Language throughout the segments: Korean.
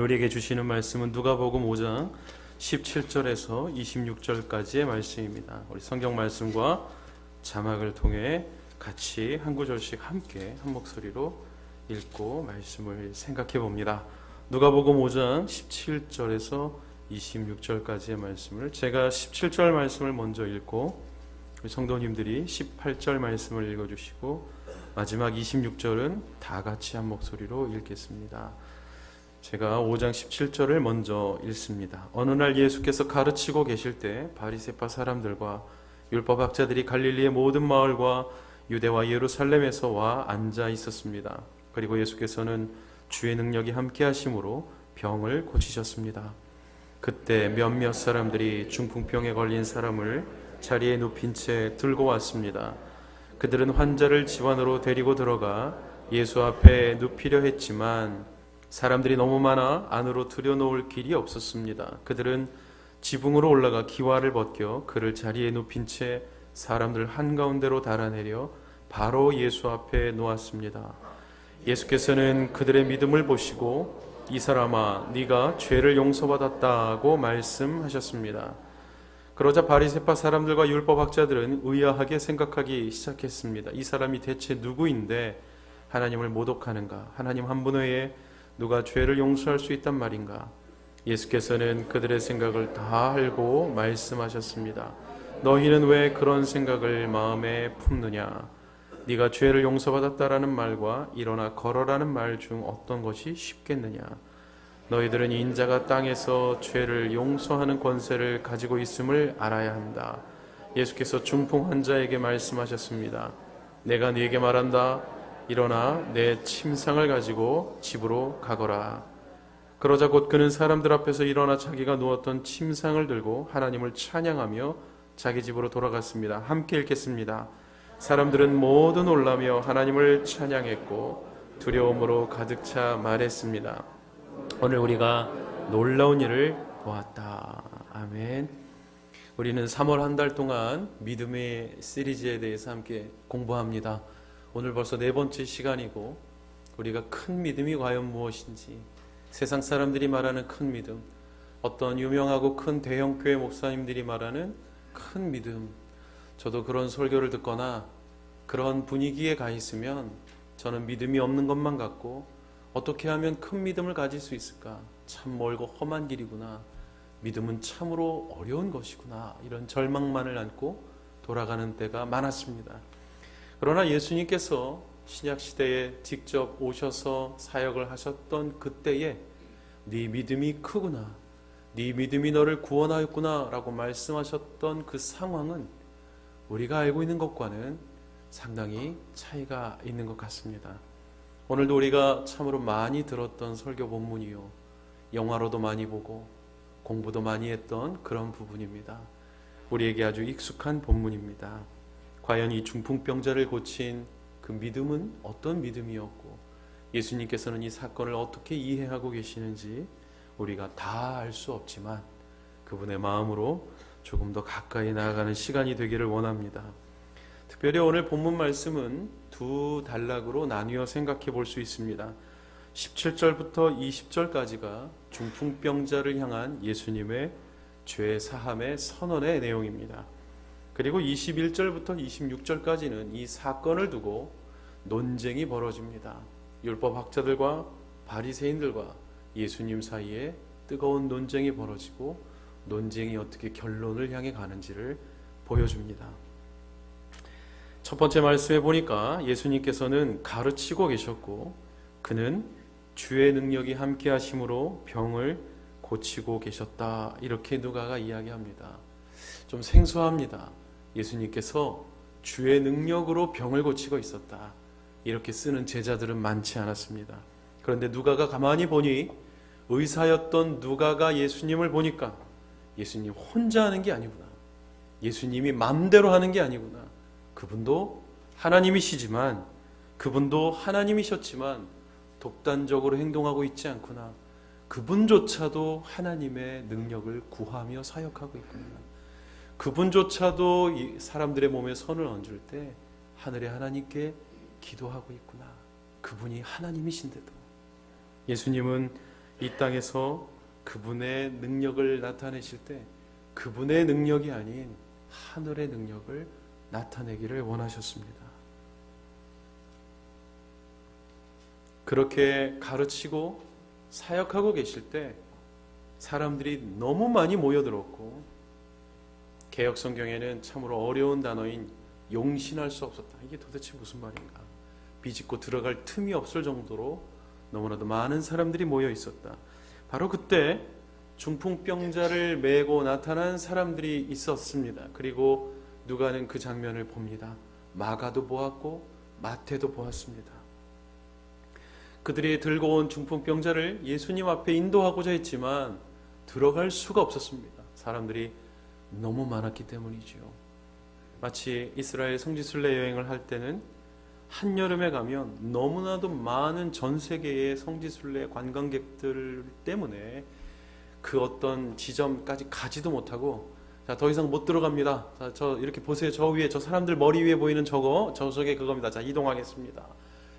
우리에게 주시는 말씀은 누가복음 5장 17절에서 26절까지의 말씀입니다. 우리 성경 말씀과 자막을 통해 같이 한 구절씩 함께 한 목소리로 읽고 말씀을 생각해 봅니다. 누가복음 5장 17절에서 26절까지의 말씀을 제가 17절 말씀을 먼저 읽고 우리 성도님들이 18절 말씀을 읽어주시고 마지막 26절은 다 같이 한 목소리로 읽겠습니다. 제가 5장 17절을 먼저 읽습니다. 어느 날 예수께서 가르치고 계실 때 바리새파 사람들과 율법학자들이 갈릴리의 모든 마을과 유대와 예루살렘에서 와 앉아 있었습니다. 그리고 예수께서는 주의 능력이 함께 하심으로 병을 고치셨습니다. 그때 몇몇 사람들이 중풍병에 걸린 사람을 자리에 눕힌 채 들고 왔습니다. 그들은 환자를 집 안으로 데리고 들어가 예수 앞에 눕히려 했지만 사람들이 너무 많아 안으로 들여놓을 길이 없었습니다. 그들은 지붕으로 올라가 기와를 벗겨 그를 자리에 눕힌 채 사람들 한가운데로 달아내려 바로 예수 앞에 놓았습니다. 예수께서는 그들의 믿음을 보시고 이 사람아 네가 죄를 용서받았다고 말씀하셨습니다. 그러자 바리새파 사람들과 율법학자들은 의아하게 생각하기 시작했습니다. 이 사람이 대체 누구인데 하나님을 모독하는가? 하나님 한 분 외에 누가 죄를 용서할 수 있단 말인가? 예수께서는 그들의 생각을 다 알고 말씀하셨습니다. 너희는 왜 그런 생각을 마음에 품느냐? 네가 죄를 용서받았다라는 말과 일어나 걸어라는 말 중 어떤 것이 쉽겠느냐? 너희들은 인자가 땅에서 죄를 용서하는 권세를 가지고 있음을 알아야 한다. 예수께서 중풍 환자에게 말씀하셨습니다. 내가 네게 말한다. 일어나 내 침상을 가지고 집으로 가거라. 그러자 곧 그는 사람들 앞에서 일어나 자기가 누웠던 침상을 들고 하나님을 찬양하며 자기 집으로 돌아갔습니다. 함께 읽겠습니다. 사람들은 모두 놀라며 하나님을 찬양했고 두려움으로 가득 차 말했습니다. 오늘 우리가 놀라운 일을 보았다. 아멘. 우리는 3월 한 달 동안 믿음의 시리즈에 대해서 함께 공부합니다. 오늘 벌써 4번째 시간이고 우리가 큰 믿음이 과연 무엇인지, 세상 사람들이 말하는 큰 믿음, 어떤 유명하고 큰 대형교회 목사님들이 말하는 큰 믿음, 저도 그런 설교를 듣거나 그런 분위기에 가 있으면 저는 믿음이 없는 것만 같고 어떻게 하면 큰 믿음을 가질 수 있을까? 참 멀고 험한 길이구나. 믿음은 참으로 어려운 것이구나. 이런 절망만을 안고 돌아가는 때가 많았습니다. 그러나 예수님께서 신약시대에 직접 오셔서 사역을 하셨던 그때에 네 믿음이 크구나, 네 믿음이 너를 구원하였구나 라고 말씀하셨던 그 상황은 우리가 알고 있는 것과는 상당히 차이가 있는 것 같습니다. 오늘도 우리가 참으로 많이 들었던 설교 본문이요, 영화로도 많이 보고 공부도 많이 했던 그런 부분입니다. 우리에게 아주 익숙한 본문입니다. 과연 이 중풍병자를 고친 그 믿음은 어떤 믿음이었고 예수님께서는 이 사건을 어떻게 이해하고 계시는지 우리가 다 알 수 없지만 그분의 마음으로 조금 더 가까이 나아가는 시간이 되기를 원합니다. 특별히 오늘 본문 말씀은 두 단락으로 나뉘어 생각해 볼 수 있습니다. 17절부터 20절까지가 중풍병자를 향한 예수님의 죄 사함의 선언의 내용입니다. 그리고 21절부터 26절까지는 이 사건을 두고 논쟁이 벌어집니다. 율법학자들과 바리새인들과 예수님 사이에 뜨거운 논쟁이 벌어지고 논쟁이 어떻게 결론을 향해 가는지를 보여줍니다. 첫 번째 말씀에 보니까 예수님께서는 가르치고 계셨고 그는 주의 능력이 함께 하심으로 병을 고치고 계셨다. 이렇게 누가가 이야기합니다. 좀 생소합니다. 예수님께서 주의 능력으로 병을 고치고 있었다. 이렇게 쓰는 제자들은 많지 않았습니다. 그런데 누가가 가만히 보니 의사였던 누가가 예수님을 보니까 예수님 혼자 하는 게 아니구나. 예수님이 마음대로 하는 게 아니구나. 그분도 하나님이시지만 그분도 하나님이셨지만 독단적으로 행동하고 있지 않구나. 그분조차도 하나님의 능력을 구하며 사역하고 있구나. 그분조차도 사람들의 몸에 손을 얹을 때 하늘의 하나님께 기도하고 있구나. 그분이 하나님이신데도 예수님은 이 땅에서 그분의 능력을 나타내실 때 그분의 능력이 아닌 하늘의 능력을 나타내기를 원하셨습니다. 그렇게 가르치고 사역하고 계실 때 사람들이 너무 많이 모여들었고, 개역 성경에는 참으로 어려운 단어인 용신할 수 없었다. 이게 도대체 무슨 말인가? 비집고 들어갈 틈이 없을 정도로 너무나도 많은 사람들이 모여 있었다. 바로 그때 중풍병자를 메고 나타난 사람들이 있었습니다. 그리고 누가는 그 장면을 봅니다. 마가도 보았고 마태도 보았습니다. 그들이 들고 온 중풍병자를 예수님 앞에 인도하고자 했지만 들어갈 수가 없었습니다. 사람들이 너무 많았기 때문이지요. 마치 이스라엘 성지순례 여행을 할 때는 한여름에 가면 너무나도 많은 전 세계의 성지순례 관광객들 때문에 그 어떤 지점까지 가지도 못하고, 자, 더 이상 못 들어갑니다. 자, 저 이렇게 보세요. 저 위에 저 사람들 머리 위에 보이는 저게 그겁니다. 자, 이동하겠습니다.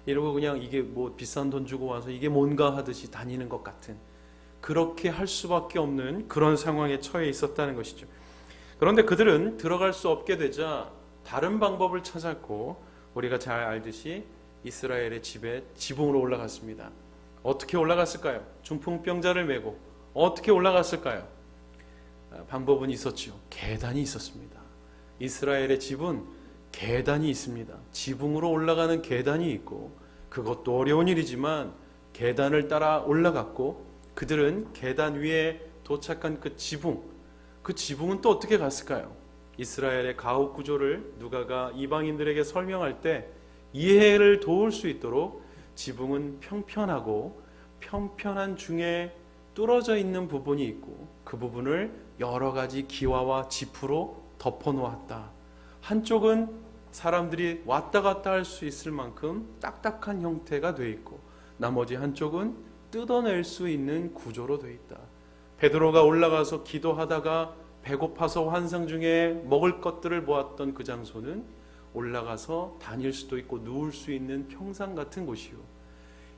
이러고 그냥 이게 뭐 비싼 돈 주고 와서 이게 뭔가 하듯이 다니는 것 같은, 그렇게 할 수밖에 없는 그런 상황에 처해 있었다는 것이죠. 그런데 그들은 들어갈 수 없게 되자 다른 방법을 찾았고, 우리가 잘 알듯이 이스라엘의 집에 지붕으로 올라갔습니다. 어떻게 올라갔을까요? 중풍병자를 메고 어떻게 올라갔을까요? 방법은 있었죠. 계단이 있었습니다. 이스라엘의 집은 계단이 있습니다. 지붕으로 올라가는 계단이 있고, 그것도 어려운 일이지만 계단을 따라 올라갔고, 그들은 계단 위에 도착한 그 지붕은 또 어떻게 갔을까요? 이스라엘의 가옥 구조를 누가가 이방인들에게 설명할 때 이해를 도울 수 있도록 지붕은 평평하고, 평편한 중에 뚫어져 있는 부분이 있고, 그 부분을 여러 가지 기와와 지프로 덮어 놓았다. 한쪽은 사람들이 왔다 갔다 할 수 있을 만큼 딱딱한 형태가 되어 있고, 나머지 한쪽은 뜯어낼 수 있는 구조로 되어 있다. 베드로가 올라가서 기도하다가 배고파서 환상 중에 먹을 것들을 보았던 그 장소는 올라가서 다닐 수도 있고 누울 수 있는 평상 같은 곳이요,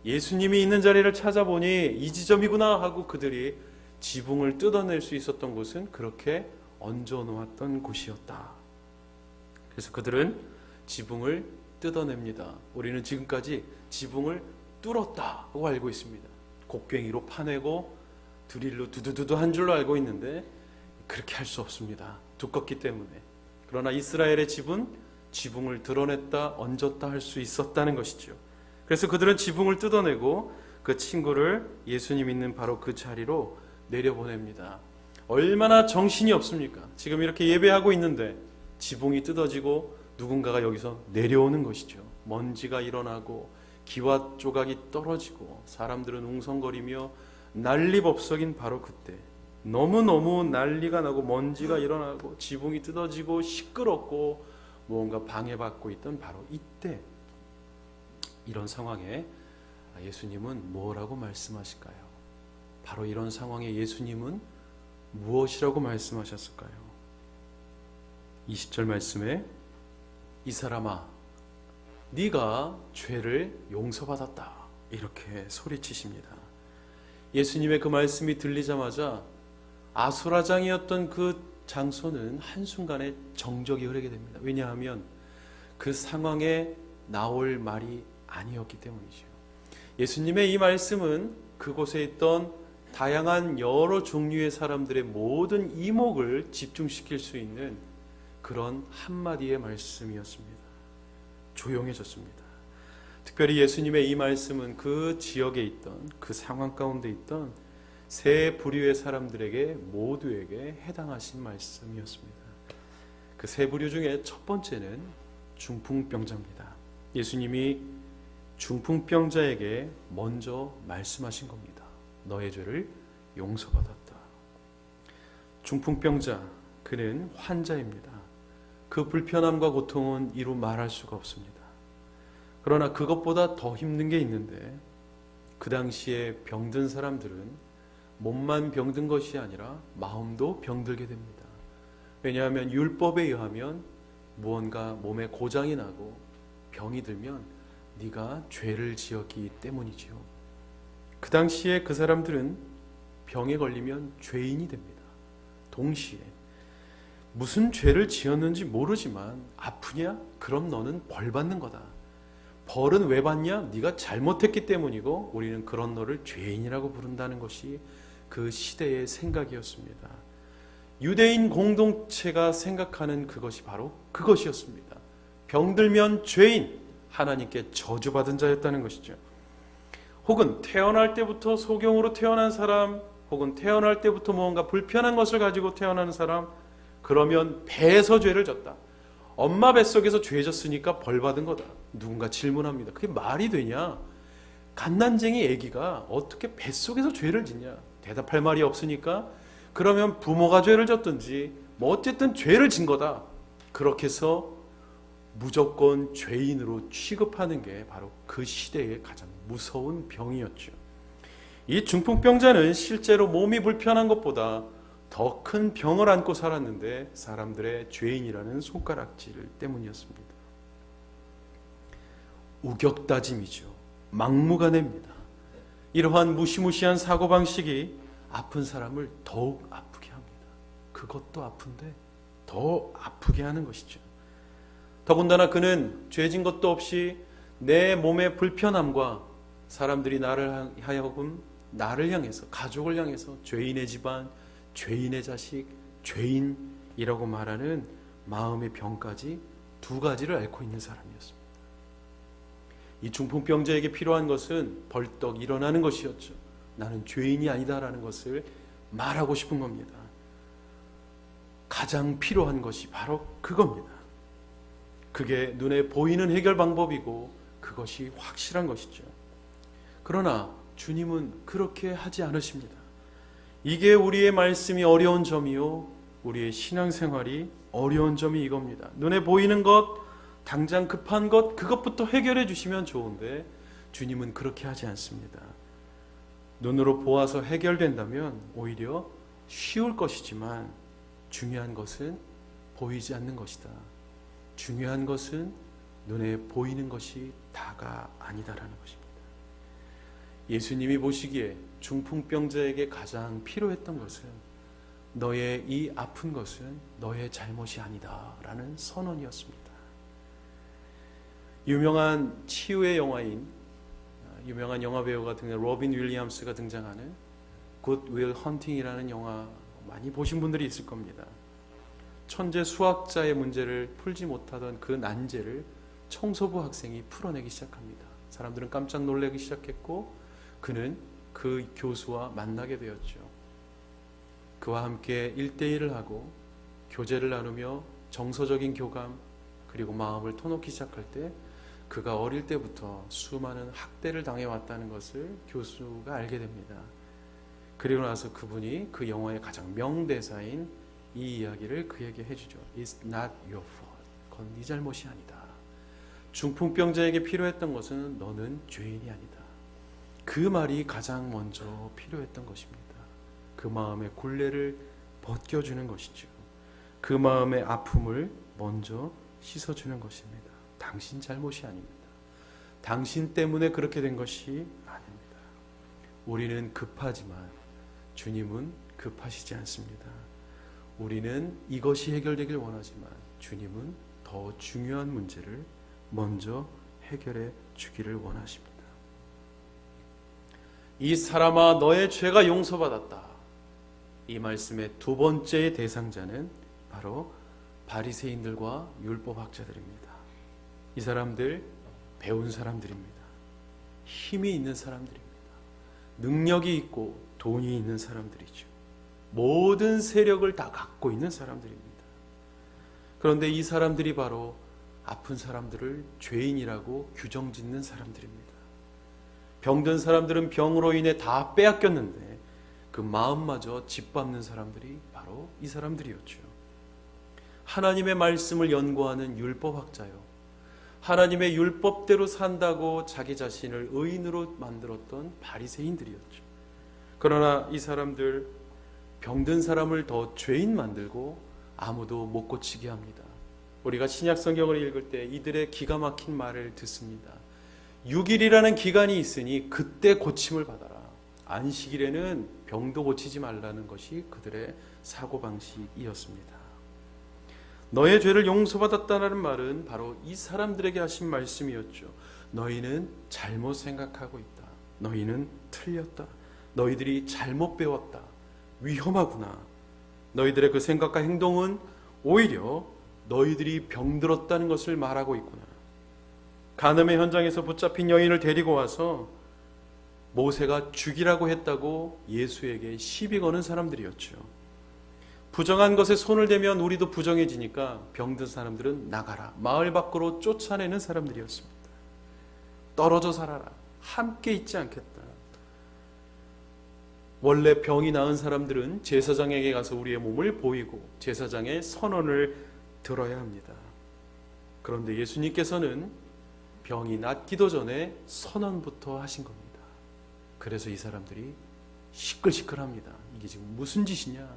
예수님이 있는 자리를 찾아보니 이 지점이구나 하고 그들이 지붕을 뜯어낼 수 있었던 곳은 그렇게 얹어 놓았던 곳이었다. 그래서 그들은 지붕을 뜯어냅니다. 우리는 지금까지 지붕을 뚫었다고 알고 있습니다. 곡괭이로 파내고 드릴로 두두두두 한 줄로 알고 있는데 그렇게 할 수 없습니다. 두껍기 때문에. 그러나 이스라엘의 집은 지붕을 드러냈다, 얹었다 할 수 있었다는 것이죠. 그래서 그들은 지붕을 뜯어내고 그 친구를 예수님 있는 바로 그 자리로 내려보냅니다. 얼마나 정신이 없습니까? 지금 이렇게 예배하고 있는데 지붕이 뜯어지고 누군가가 여기서 내려오는 것이죠. 먼지가 일어나고 기와 조각이 떨어지고 사람들은 웅성거리며 난리법석인 바로 그때, 너무너무 난리가 나고 먼지가 일어나고 지붕이 뜯어지고 시끄럽고 무언가 방해받고 있던 바로 이때, 이런 상황에 예수님은 뭐라고 말씀하실까요? 바로 이런 상황에 예수님은 무엇이라고 말씀하셨을까요? 20절 말씀에 이 사람아, 네가 죄를 용서받았다, 이렇게 소리치십니다. 예수님의 그 말씀이 들리자마자 아수라장이었던 그 장소는 한순간에 정적이 흐르게 됩니다. 왜냐하면 그 상황에 나올 말이 아니었기 때문이죠. 예수님의 이 말씀은 그곳에 있던 다양한 여러 종류의 사람들의 모든 이목을 집중시킬 수 있는 그런 한마디의 말씀이었습니다. 조용해졌습니다. 특별히 예수님의 이 말씀은 그 지역에 있던, 그 상황 가운데 있던 세 부류의 사람들에게 모두에게 해당하신 말씀이었습니다. 그 세 부류 중에 첫 번째는 중풍병자입니다. 예수님이 중풍병자에게 먼저 말씀하신 겁니다. 너의 죄를 용서받았다. 중풍병자, 그는 환자입니다. 그 불편함과 고통은 이루 말할 수가 없습니다. 그러나 그것보다 더 힘든 게 있는데, 그 당시에 병든 사람들은 몸만 병든 것이 아니라 마음도 병들게 됩니다. 왜냐하면 율법에 의하면 무언가 몸에 고장이 나고 병이 들면 네가 죄를 지었기 때문이지요. 그 당시에 그 사람들은 병에 걸리면 죄인이 됩니다. 동시에 무슨 죄를 지었는지 모르지만 아프냐? 그럼 너는 벌 받는 거다. 벌은 왜 받냐? 네가 잘못했기 때문이고 우리는 그런 너를 죄인이라고 부른다는 것이 그 시대의 생각이었습니다. 유대인 공동체가 생각하는 그것이 바로 그것이었습니다. 병들면 죄인, 하나님께 저주받은 자였다는 것이죠. 혹은 태어날 때부터 소경으로 태어난 사람, 혹은 태어날 때부터 뭔가 불편한 것을 가지고 태어나는 사람, 그러면 배에서 죄를 졌다. 엄마 뱃속에서 죄 졌으니까 벌 받은 거다. 누군가 질문합니다. 그게 말이 되냐? 갓난쟁이 애기가 어떻게 뱃속에서 죄를 짓냐? 대답할 말이 없으니까 그러면 부모가 죄를 졌든지 뭐 어쨌든 죄를 진 거다. 그렇게 해서 무조건 죄인으로 취급하는 게 바로 그 시대의 가장 무서운 병이었죠. 이 중풍병자는 실제로 몸이 불편한 것보다 더 큰 병을 안고 살았는데 사람들의 죄인이라는 손가락질 때문이었습니다. 우격다짐이죠. 막무가내입니다. 이러한 무시무시한 사고방식이 아픈 사람을 더욱 아프게 합니다. 그것도 아픈데 더 아프게 하는 것이죠. 더군다나 그는 죄진 것도 없이 내 몸의 불편함과 사람들이 나를 향해서, 가족을 향해서 죄인의 집안, 죄인의 자식, 죄인이라고 말하는 마음의 병까지 두 가지를 앓고 있는 사람이었습니다. 이 중풍병자에게 필요한 것은 벌떡 일어나는 것이었죠. 나는 죄인이 아니다라는 것을 말하고 싶은 겁니다. 가장 필요한 것이 바로 그겁니다. 그게 눈에 보이는 해결 방법이고 그것이 확실한 것이죠. 그러나 주님은 그렇게 하지 않으십니다. 이게 우리의 말씀이 어려운 점이요, 우리의 신앙생활이 어려운 점이 이겁니다. 눈에 보이는 것, 당장 급한 것, 그것부터 해결해 주시면 좋은데 주님은 그렇게 하지 않습니다. 눈으로 보아서 해결된다면 오히려 쉬울 것이지만 중요한 것은 보이지 않는 것이다. 중요한 것은 눈에 보이는 것이 다가 아니다라는 것입니다. 예수님이 보시기에 중풍병자에게 가장 필요했던 것은 너의 이 아픈 것은 너의 잘못이 아니다 라는 선언이었습니다. 유명한 치유의 영화인, 유명한 영화배우가 로빈 윌리엄스가 등장하는 굿 윌 헌팅이라는 영화 많이 보신 분들이 있을 겁니다. 천재 수학자의 문제를 풀지 못하던 그 난제를 청소부 학생이 풀어내기 시작합니다. 사람들은 깜짝 놀라기 시작했고 그는 그 교수와 만나게 되었죠. 그와 함께 1대1을 하고 교제를 나누며 정서적인 교감 그리고 마음을 터놓기 시작할 때 그가 어릴 때부터 수많은 학대를 당해왔다는 것을 교수가 알게 됩니다. 그리고 나서 그분이 그 영화의 가장 명대사인 이 이야기를 그에게 해주죠. It's not your fault. 그건 네 잘못이 아니다. 중풍병자에게 필요했던 것은 너는 죄인이 아니다. 그 말이 가장 먼저 필요했던 것입니다. 그 마음의 굴레를 벗겨주는 것이죠. 그 마음의 아픔을 먼저 씻어주는 것입니다. 당신 잘못이 아닙니다. 당신 때문에 그렇게 된 것이 아닙니다. 우리는 급하지만 주님은 급하시지 않습니다. 우리는 이것이 해결되길 원하지만 주님은 더 중요한 문제를 먼저 해결해 주기를 원하십니다. 이 사람아 너의 죄가 용서받았다. 이 말씀의 두 번째의 대상자는 바로 바리새인들과 율법학자들입니다. 이 사람들 배운 사람들입니다. 힘이 있는 사람들입니다. 능력이 있고 돈이 있는 사람들이죠. 모든 세력을 다 갖고 있는 사람들입니다. 그런데 이 사람들이 바로 아픈 사람들을 죄인이라고 규정짓는 사람들입니다. 병든 사람들은 병으로 인해 다 빼앗겼는데 그 마음마저 짓밟는 사람들이 바로 이 사람들이었죠. 하나님의 말씀을 연구하는 율법학자요. 하나님의 율법대로 산다고 자기 자신을 의인으로 만들었던 바리새인들이었죠. 그러나 이 사람들 병든 사람을 더 죄인 만들고 아무도 못 고치게 합니다. 우리가 신약 성경을 읽을 때 이들의 기가 막힌 말을 듣습니다. 6일이라는 기간이 있으니 그때 고침을 받아라. 안식일에는 병도 고치지 말라는 것이 그들의 사고방식이었습니다. 너의 죄를 용서받았다는 말은 바로 이 사람들에게 하신 말씀이었죠. 너희는 잘못 생각하고 있다. 너희는 틀렸다. 너희들이 잘못 배웠다. 위험하구나. 너희들의 그 생각과 행동은 오히려 너희들이 병들었다는 것을 말하고 있구나. 간음의 현장에서 붙잡힌 여인을 데리고 와서 모세가 죽이라고 했다고 예수에게 시비 거는 사람들이었죠. 부정한 것에 손을 대면 우리도 부정해지니까 병든 사람들은 나가라, 마을 밖으로 쫓아내는 사람들이었습니다. 떨어져 살아라, 함께 있지 않겠다. 원래 병이 나은 사람들은 제사장에게 가서 우리의 몸을 보이고 제사장의 선언을 들어야 합니다. 그런데 예수님께서는 병이 낫기도 전에 선언부터 하신 겁니다. 그래서 이 사람들이 시끌시끌합니다. 이게 지금 무슨 짓이냐?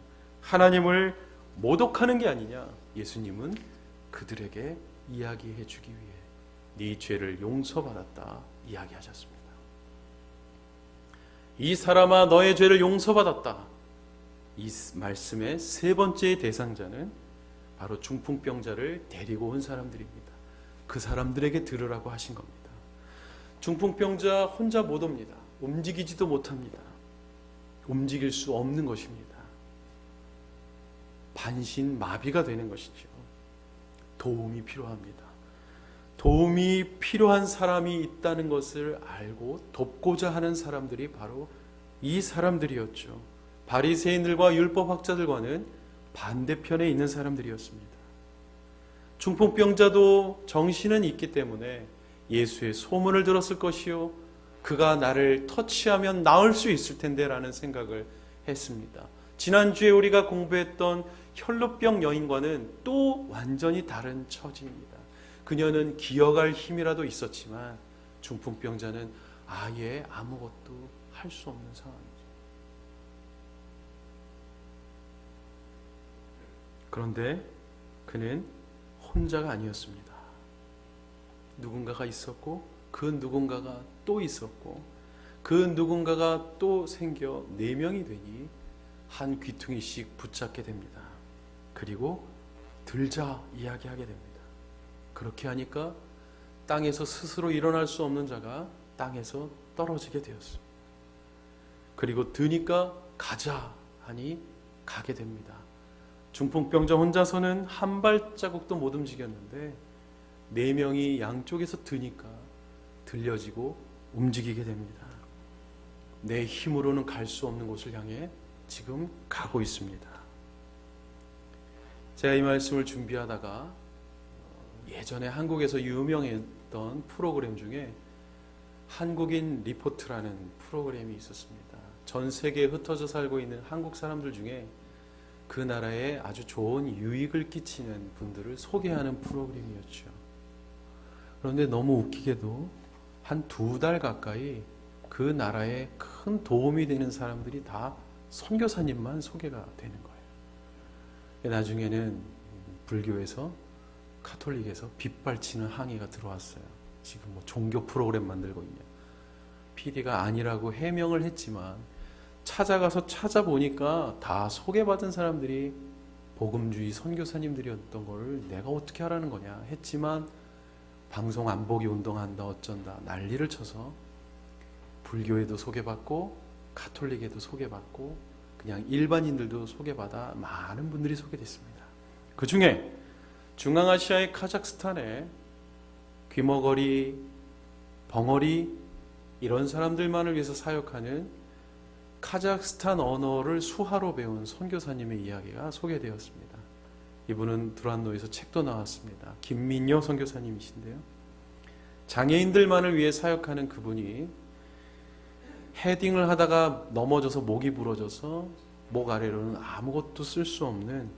하나님을 모독하는 게 아니냐? 예수님은 그들에게 이야기해 주기 위해 네 죄를 용서받았다 이야기하셨습니다. 이 사람아 너의 죄를 용서받았다. 이 말씀의 세 번째 대상자는 바로 중풍병자를 데리고 온 사람들입니다. 그 사람들에게 들으라고 하신 겁니다. 중풍병자 혼자 못 옵니다. 움직이지도 못합니다. 움직일 수 없는 것입니다. 반신마비가 되는 것이죠. 도움이 필요합니다. 도움이 필요한 사람이 있다는 것을 알고 돕고자 하는 사람들이 바로 이 사람들이었죠. 바리새인들과 율법학자들과는 반대편에 있는 사람들이었습니다. 중풍병자도 정신은 있기 때문에 예수의 소문을 들었을 것이요, 그가 나를 터치하면 나을 수 있을 텐데 라는 생각을 했습니다. 지난주에 우리가 공부했던 혈루병 여인과는 또 완전히 다른 처지입니다. 그녀는 기어갈 힘이라도 있었지만 중풍병자는 아예 아무것도 할 수 없는 상황이죠. 그런데 그는 혼자가 아니었습니다. 누군가가 있었고 그 누군가가 또 있었고 그 누군가가 또 생겨 4명이 되니 한 귀퉁이씩 붙잡게 됩니다. 그리고 들자 이야기하게 됩니다. 그렇게 하니까 땅에서 스스로 일어날 수 없는 자가 땅에서 떨어지게 되었습니다. 그리고 드니까 가자 하니 가게 됩니다. 중풍병자 혼자서는 한 발자국도 못 움직였는데 4명이 양쪽에서 드니까 들려지고 움직이게 됩니다. 내 힘으로는 갈 수 없는 곳을 향해 지금 가고 있습니다. 제가 이 말씀을 준비하다가 예전에 한국에서 유명했던 프로그램 중에 한국인 리포트라는 프로그램이 있었습니다. 전 세계에 흩어져 살고 있는 한국 사람들 중에 그 나라에 아주 좋은 유익을 끼치는 분들을 소개하는 프로그램이었죠. 그런데 너무 웃기게도 한 2달 가까이 그 나라에 큰 도움이 되는 사람들이 다 선교사님만 소개가 되는 거예요. 나중에는 불교에서 카톨릭에서 빗발치는 항의가 들어왔어요. 지금 뭐 종교 프로그램 만들고 있냐. PD가 아니라고 해명을 했지만 찾아가서 찾아보니까 다 소개받은 사람들이 복음주의 선교사님들이었던 거를 내가 어떻게 하라는 거냐 했지만 방송 안 보기 운동한다 어쩐다 난리를 쳐서 불교에도 소개받고 카톨릭에도 소개받고 그냥 일반인들도 소개받아 많은 분들이 소개됐습니다. 그 중에 중앙아시아의 카자흐스탄에 귀머거리, 벙어리 이런 사람들만을 위해서 사역하는 카자흐스탄 언어를 수화로 배운 선교사님의 이야기가 소개되었습니다. 이분은 두란노에서 책도 나왔습니다. 김민여 선교사님이신데요. 장애인들만을 위해 사역하는 그분이 헤딩을 하다가 넘어져서 목이 부러져서 목 아래로는 아무것도 쓸 수 없는,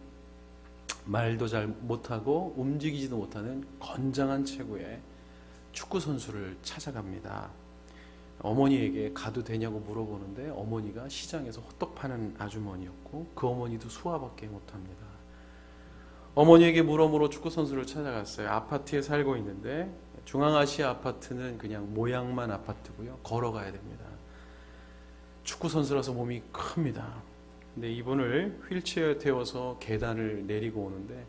말도 잘 못하고 움직이지도 못하는 건장한 체구의 축구 선수를 찾아갑니다. 어머니에게 가도 되냐고 물어보는데 어머니가 시장에서 호떡 파는 아주머니였고 그 어머니도 수화밖에 못합니다. 어머니에게 물어물어 축구 선수를 찾아갔어요. 아파트에 살고 있는데 중앙아시아 아파트는 그냥 모양만 아파트고요. 걸어가야 됩니다. 축구 선수라서 몸이 큽니다. 근데 이분을 휠체어에 태워서 계단을 내리고 오는데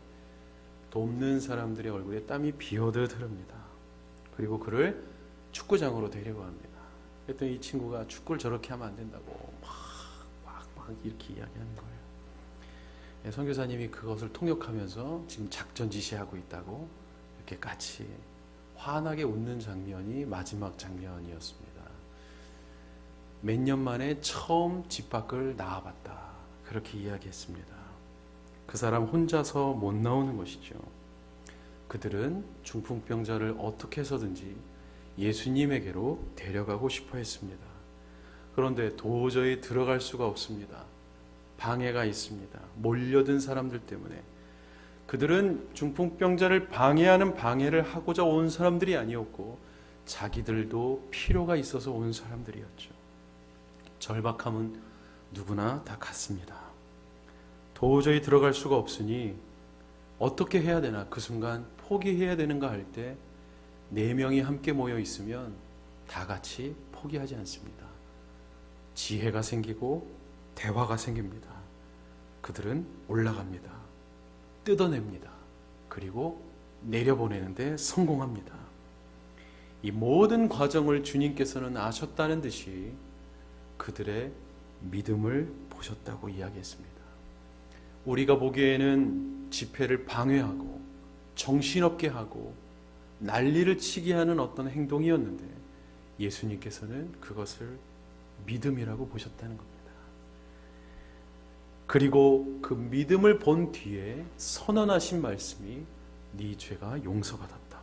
돕는 사람들의 얼굴에 땀이 비오듯 흐릅니다. 그리고 그를 축구장으로 데리고 갑니다. 그랬더니 이 친구가 축구를 저렇게 하면 안 된다고 막 이렇게 이야기하는 거예요. 선교사님이 그것을 통역하면서 지금 작전 지시하고 있다고 이렇게 같이 환하게 웃는 장면이 마지막 장면이었습니다. 몇 년 만에 처음 집 밖을 나와봤다. 그렇게 이야기했습니다. 그 사람 혼자서 못 나오는 것이죠. 그들은 중풍병자를 어떻게 해서든지 예수님에게로 데려가고 싶어 했습니다. 그런데 도저히 들어갈 수가 없습니다. 방해가 있습니다. 몰려든 사람들 때문에. 그들은 중풍병자를 방해하는 방해를 하고자 온 사람들이 아니었고 자기들도 필요가 있어서 온 사람들이었죠. 절박함은 누구나 다 같습니다. 도저히 들어갈 수가 없으니 어떻게 해야 되나, 그 순간 포기해야 되는가 할 때 4명이 함께 모여 있으면 다 같이 포기하지 않습니다. 지혜가 생기고 대화가 생깁니다. 그들은 올라갑니다. 뜯어냅니다. 그리고 내려보내는데 성공합니다. 이 모든 과정을 주님께서는 아셨다는 듯이 그들의 믿음을 보셨다고 이야기했습니다. 우리가 보기에는 집회를 방해하고 정신없게 하고 난리를 치게 하는 어떤 행동이었는데 예수님께서는 그것을 믿음이라고 보셨다는 겁니다. 그리고 그 믿음을 본 뒤에 선언하신 말씀이 네 죄가 용서받았다.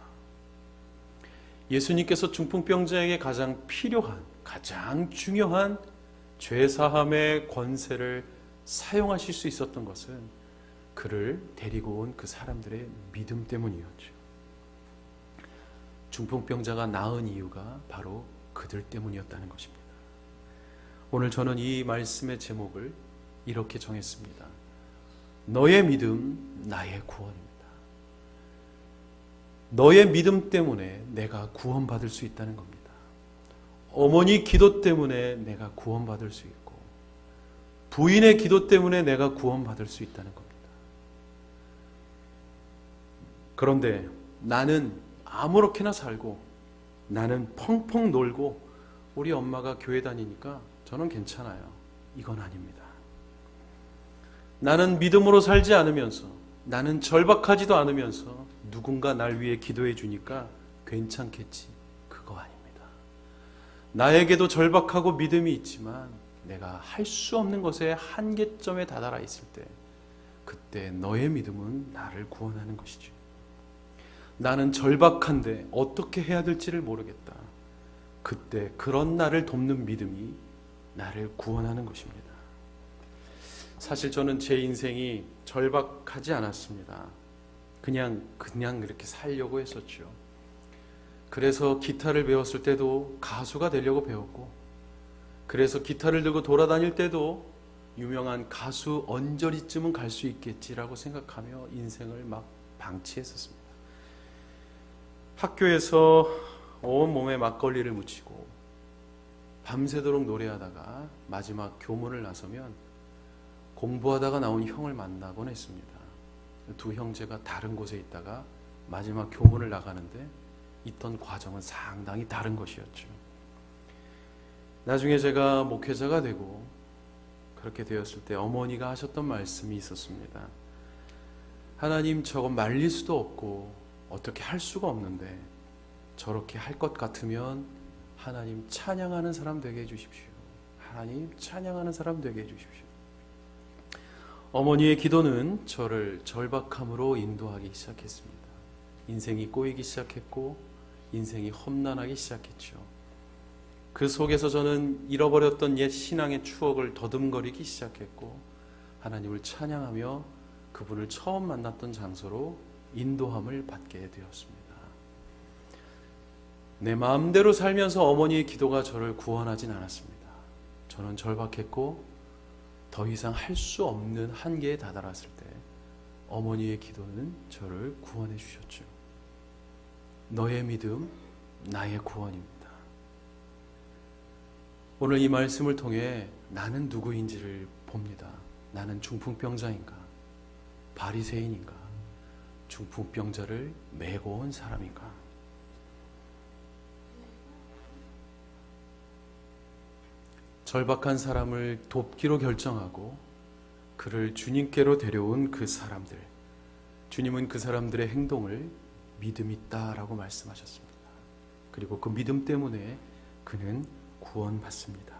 예수님께서 중풍병자에게 가장 필요한, 가장 중요한 죄사함의 권세를 사용하실 수 있었던 것은 그를 데리고 온 그 사람들의 믿음 때문이었죠. 중풍병자가 나은 이유가 바로 그들 때문이었다는 것입니다. 오늘 저는 이 말씀의 제목을 이렇게 정했습니다. 너의 믿음, 나의 구원입니다. 너의 믿음 때문에 내가 구원받을 수 있다는 겁니다. 어머니 기도 때문에 내가 구원받을 수 있고 부인의 기도 때문에 내가 구원받을 수 있다는 겁니다. 그런데 나는 아무렇게나 살고 나는 펑펑 놀고 우리 엄마가 교회 다니니까 저는 괜찮아요. 이건 아닙니다. 나는 믿음으로 살지 않으면서 나는 절박하지도 않으면서 누군가 날 위해 기도해 주니까 괜찮겠지. 그거 아닙니다. 나에게도 절박하고 믿음이 있지만 내가 할 수 없는 것에 한계점에 다다라 있을 때 그때 너의 믿음은 나를 구원하는 것이죠. 나는 절박한데 어떻게 해야 될지를 모르겠다. 그때 그런 나를 돕는 믿음이 나를 구원하는 것입니다. 사실 저는 제 인생이 절박하지 않았습니다. 그냥 이렇게 살려고 했었죠. 그래서 기타를 배웠을 때도 가수가 되려고 배웠고, 그래서 기타를 들고 돌아다닐 때도 유명한 가수 언저리쯤은 갈 수 있겠지라고 생각하며 인생을 막 방치했었습니다. 학교에서 온몸에 막걸리를 묻히고 밤새도록 노래하다가 마지막 교문을 나서면 공부하다가 나온 형을 만나곤 했습니다. 두 형제가 다른 곳에 있다가 마지막 교문을 나가는데 있던 과정은 상당히 다른 것이었죠. 나중에 제가 목회자가 되고 그렇게 되었을 때 어머니가 하셨던 말씀이 있었습니다. 하나님, 저거 말릴 수도 없고 어떻게 할 수가 없는데 저렇게 할 것 같으면 하나님 찬양하는 사람 되게 해주십시오. 하나님 찬양하는 사람 되게 해주십시오. 어머니의 기도는 저를 절박함으로 인도하기 시작했습니다. 인생이 꼬이기 시작했고 인생이 험난하기 시작했죠. 그 속에서 저는 잃어버렸던 옛 신앙의 추억을 더듬거리기 시작했고 하나님을 찬양하며 그분을 처음 만났던 장소로 인도함을 받게 되었습니다. 내 마음대로 살면서 어머니의 기도가 저를 구원하진 않았습니다. 저는 절박했고 더 이상 할 수 없는 한계에 다다랐을 때 어머니의 기도는 저를 구원해 주셨죠. 너의 믿음, 나의 구원입니다. 오늘 이 말씀을 통해 나는 누구인지를 봅니다. 나는 중풍병자인가? 바리새인인가? 중풍병자를 메고 온 사람인가? 절박한 사람을 돕기로 결정하고 그를 주님께로 데려온 그 사람들, 주님은 그 사람들의 행동을 믿음 있다라고 말씀하셨습니다. 그리고 그 믿음 때문에 그는 구원받습니다.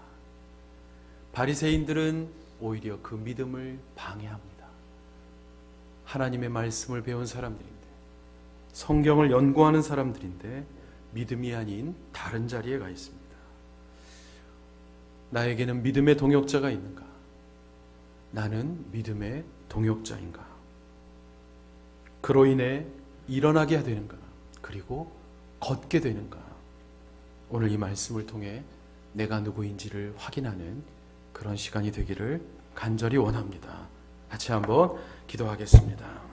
바리새인들은 오히려 그 믿음을 방해합니다. 하나님의 말씀을 배운 사람들인데, 성경을 연구하는 사람들인데 믿음이 아닌 다른 자리에 가 있습니다. 나에게는 믿음의 동역자가 있는가? 나는 믿음의 동역자인가? 그로 인해 일어나게 되는가? 그리고 걷게 되는가? 오늘 이 말씀을 통해 내가 누구인지를 확인하는 그런 시간이 되기를 간절히 원합니다. 같이 한번 기도하겠습니다.